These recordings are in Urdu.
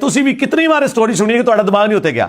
ਤੁਸੀਂ ਵੀ ਕਿਤਨੀ ਵਾਰ ਸਟੋਰੀ ਸੁਣੀ ਕਿ ਤੁਹਾਡਾ ਦਿਮਾਗ ਨਹੀਂ ਉੱਤੇ ਗਿਆ।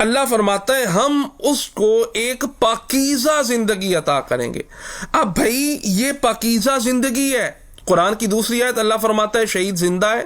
اللہ فرماتا ہے ہم اس کو ایک پاکیزہ زندگی عطا کریں گے. اب بھائی یہ پاکیزہ زندگی ہے. قرآن کی دوسری آیت اللہ فرماتا ہے شہید زندہ ہے.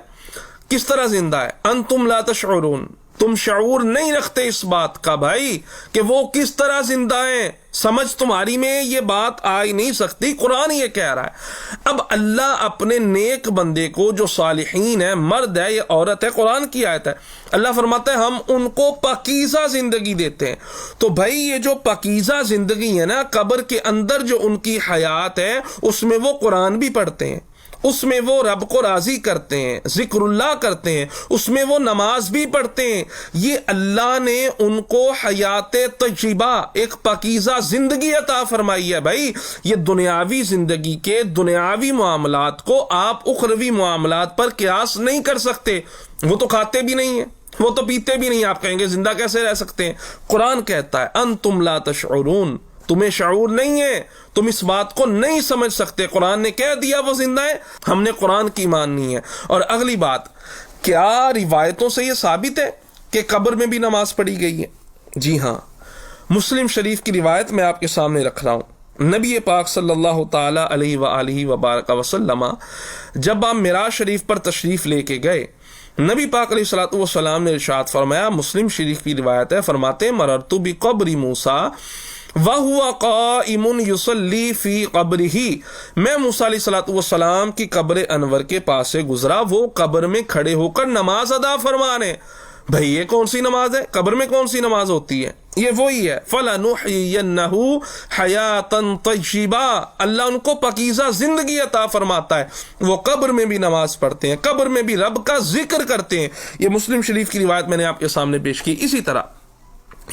کس طرح زندہ ہے؟ انتم لا تشعرون، تم شعور نہیں رکھتے اس بات کا بھائی کہ وہ کس طرح زندہ ہیں. سمجھ تمہاری میں یہ بات آ ہی نہیں سکتی، قرآن یہ کہہ رہا ہے. اب اللہ اپنے نیک بندے کو جو صالحین ہے، مرد ہے یا عورت ہے، قرآن کی آیت ہے، اللہ فرماتا ہے ہم ان کو پاکیزہ زندگی دیتے ہیں. تو بھائی یہ جو پاکیزہ زندگی ہے نا، قبر کے اندر جو ان کی حیات ہے، اس میں وہ قرآن بھی پڑھتے ہیں، اس میں وہ رب کو راضی کرتے ہیں، ذکر اللہ کرتے ہیں، اس میں وہ نماز بھی پڑھتے ہیں. یہ اللہ نے ان کو حیات طیبہ، ایک پاکیزہ زندگی عطا فرمائی ہے. بھائی یہ دنیاوی زندگی کے دنیاوی معاملات کو آپ اخروی معاملات پر قیاس نہیں کر سکتے. وہ تو کھاتے بھی نہیں ہیں، وہ تو پیتے بھی نہیں، آپ کہیں گے زندہ کیسے رہ سکتے ہیں؟ قرآن کہتا ہے انتم لا تشعرون، تمہیں شعور نہیں ہے، تم اس بات کو نہیں سمجھ سکتے. قرآن نے کہہ دیا وہ زندہ ہے، ہم نے قرآن کی ماننی ہے. اور اگلی بات، کیا روایتوں سے یہ ثابت ہے کہ قبر میں بھی نماز پڑھی گئی ہے؟ جی ہاں، مسلم شریف کی روایت میں آپ کے سامنے رکھ رہا ہوں. نبی پاک صلی اللہ تعالی علیہ وآلہ وبارک وسلم جب آپ معراج شریف پر تشریف لے کے گئے، نبی پاک علیہ الصلوۃ والسلام نے ارشاد فرمایا، مسلم شریف کی روایت ہے، فرماتے مررت بقبر موسیٰ وَهُوَ قَائِمٌ يُصَلِّي فِي قَبْرِهِ، میں موسیٰ علیہ الصلوۃ والسلام کی قبر انور کے پاس سے گزرا، وہ قبر میں کھڑے ہو کر نماز ادا فرمانے. بھئی یہ کون سی نماز ہے؟ قبر میں کون سی نماز ہوتی ہے؟ یہ وہی ہے فَلَنُحْيِيَنَّهُ حَيَاةً طَيِّبَةً، اللہ ان کو پاکیزہ زندگی عطا فرماتا ہے. وہ قبر میں بھی نماز پڑھتے ہیں، قبر میں بھی رب کا ذکر کرتے ہیں. یہ مسلم شریف کی روایت میں نے آپ کے سامنے پیش کی. اسی طرح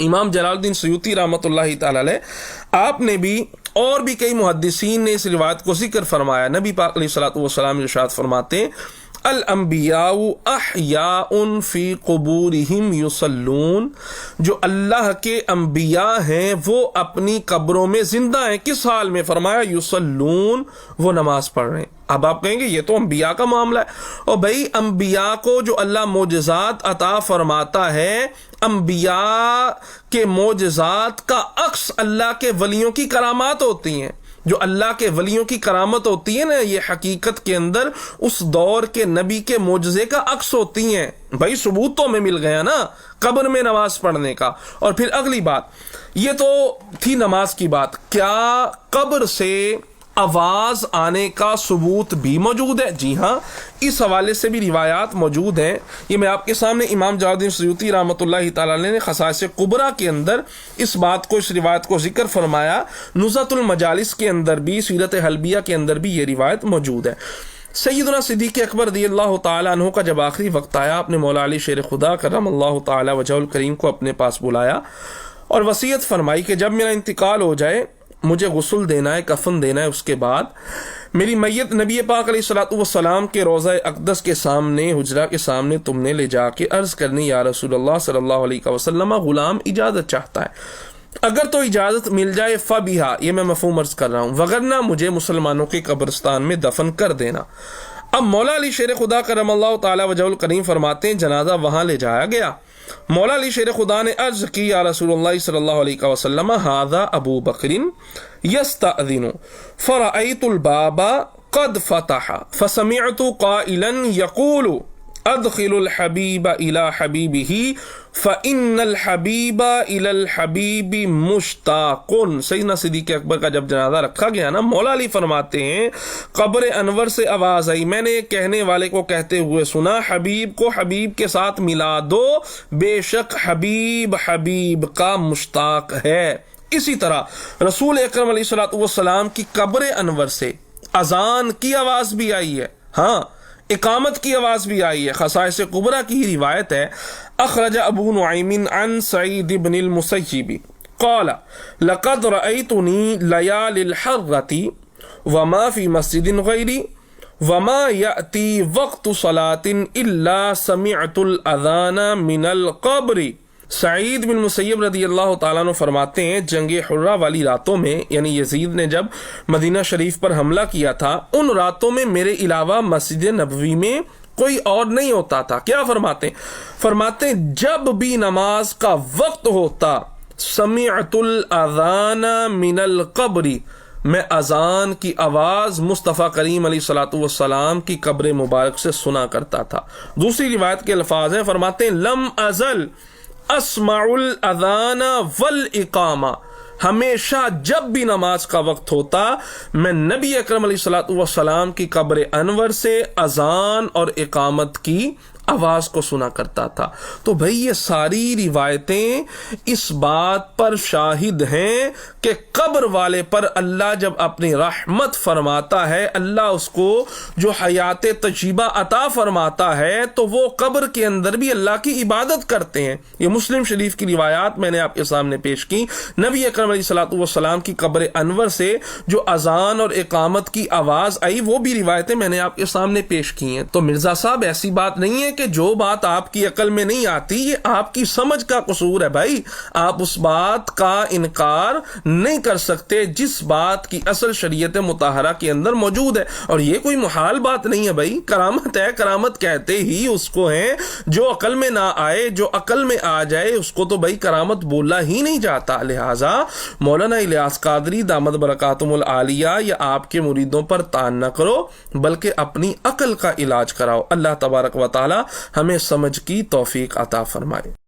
امام جلال الدین سیوطی رحمۃ اللہ تعالی علیہ، آپ نے بھی اور بھی کئی محدثین نے اس روایت کو ذکر فرمایا. نبی پاک علیہ الصلوۃ والسلام ارشاد فرماتے الانبیاء احیاء فی قبورہم یصلون، جو اللہ کے انبیاء ہیں وہ اپنی قبروں میں زندہ ہیں. کس حال میں؟ فرمایا یصلون، وہ نماز پڑھ رہے ہیں. اب آپ کہیں گے یہ تو انبیاء کا معاملہ ہے. اور بھائی انبیاء کو جو اللہ معجزات عطا فرماتا ہے، انبیاء کے معجزات کا عکس اللہ کے ولیوں کی کرامات ہوتی ہیں. جو اللہ کے ولیوں کی کرامت ہوتی ہے نا، یہ حقیقت کے اندر اس دور کے نبی کے معجزے کا عکس ہوتی ہیں. بھائی ثبوت تو ہمیں مل گیا نا قبر میں نماز پڑھنے کا. اور پھر اگلی بات، یہ تو تھی نماز کی بات، کیا قبر سے آواز آنے کا ثبوت بھی موجود ہے؟ جی ہاں، اس حوالے سے بھی روایات موجود ہیں. یہ میں آپ کے سامنے امام جلال الدین سیوطی رحمۃ اللہ تعالی علیہ نے خصائص کبریٰ کے اندر اس بات کو، اس روایت کو ذکر فرمایا. نزہۃ المجالس کے اندر بھی، سیرت حلبیہ کے اندر بھی یہ روایت موجود ہے. سیدنا صدیق اکبر رضی اللہ تعالیٰ عنہ کا جب آخری وقت آیا، اپنے مولا علی شیر خدا کرم اللہ تعالیٰ وجہہ الکریم کو اپنے پاس بلایا اور وصیت فرمائی کہ جب میرا انتقال ہو جائے مجھے غسل دینا ہے، کفن دینا ہے، اس کے بعد میری میت نبی پاک علیہ الصلوۃ والسلام کے روضہ اقدس کے سامنے، حجرہ کے سامنے تم نے لے جا کے عرض کرنی، یا رسول اللہ صلی اللہ علیہ وسلم غلام اجازت چاہتا ہے، اگر تو اجازت مل جائے فبیہا، یہ میں مفہوم عرض کر رہا ہوں، وگرنہ مجھے مسلمانوں کے قبرستان میں دفن کر دینا. اب مولا علی شیر خدا کرم اللہ تعالی وجہ الکریم فرماتے ہیں جنازہ وہاں لے جایا گیا. مولا علی شیر خدا نے عرض کی، یا رسول اللہ صلی اللہ علیہ وسلم ھذا ابو بکر یستأذن فرأیت الباب قد فتح فسمعت قائلا یقول ادخل الحبیب الى حبیبہ فإن الحبیب الى الحبیب مشتاق. سیدنا صدیق اکبر کا جب جنازہ رکھا گیا نا، مولا علی فرماتے ہیں قبر انور سے آواز آئی، میں نے کہنے والے کو کہتے ہوئے سنا، حبیب کو حبیب کے ساتھ ملا دو، بے شک حبیب حبیب کا مشتاق ہے. اسی طرح رسول اکرم علیہ الصلوۃ والسلام کی قبر انور سے اذان کی آواز بھی آئی ہے، ہاں اقامت کی آواز بھی آئی ہے. خصائص کبریٰ کی روایت ہے، اخرج ابو نعیم عن سعید بن المسیب قال لقد رأیتنی لیالی الحرة وما فی مسجد غیری وما یأتی وقت صلاة الا سمعت الاذان من القبر. سعید بن مسیب رضی اللہ تعالیٰ عنہ فرماتے ہیں جنگ حرہ والی راتوں میں، یعنی یزید نے جب مدینہ شریف پر حملہ کیا تھا، ان راتوں میں میرے علاوہ مسجد نبوی میں کوئی اور نہیں ہوتا تھا. کیا فرماتے ہیں جب بھی نماز کا وقت ہوتا سمعت الاذان من القبر، میں اذان کی آواز مصطفیٰ کریم علیہ الصلوۃ والسلام کی قبر مبارک سے سنا کرتا تھا. دوسری روایت کے الفاظ ہیں، فرماتے ہیں لم ازل اسمع الاذان والاقامہ، ہمیشہ جب بھی نماز کا وقت ہوتا میں نبی اکرم علیہ الصلوۃ والسلام کی قبر انور سے اذان اور اقامت کی آواز کو سنا کرتا تھا. تو بھئی یہ ساری روایتیں اس بات پر شاہد ہیں کہ قبر والے پر اللہ جب اپنی رحمت فرماتا ہے، اللہ اس کو جو حیات طیبہ عطا فرماتا ہے تو وہ قبر کے اندر بھی اللہ کی عبادت کرتے ہیں. یہ مسلم شریف کی روایات میں نے آپ کے سامنے پیش کی. نبی اکرم علیہ الصلوۃ والسلام کی قبر انور سے جو اذان اور اقامت کی آواز آئی وہ بھی روایتیں میں نے آپ کے سامنے پیش کی ہیں. تو مرزا صاحب ایسی بات نہیں ہے کہ جو بات آپ کی عقل میں نہیں آتی یہ آپ کی سمجھ کا قصور ہے. بھائی آپ اس بات کا انکار نہیں کر سکتے جس بات کی اصل شریعت مطہرہ کے اندر موجود ہے، اور یہ کوئی محال بات نہیں ہے. بھائی کرامت ہے، کرامت کہتے ہی اس کو ہیں جو عقل میں نہ آئے، جو عقل میں آ جائے اس کو تو بھائی کرامت بولا ہی نہیں جاتا. لہٰذا مولانا الیاس قادری دامت برکاتہم العالیہ یا آپ کے مریدوں پر طعن نہ کرو بلکہ اپنی عقل کا علاج کراؤ. اللہ تبارک و تعالی ہمیں سمجھ کی توفیق عطا فرمائے.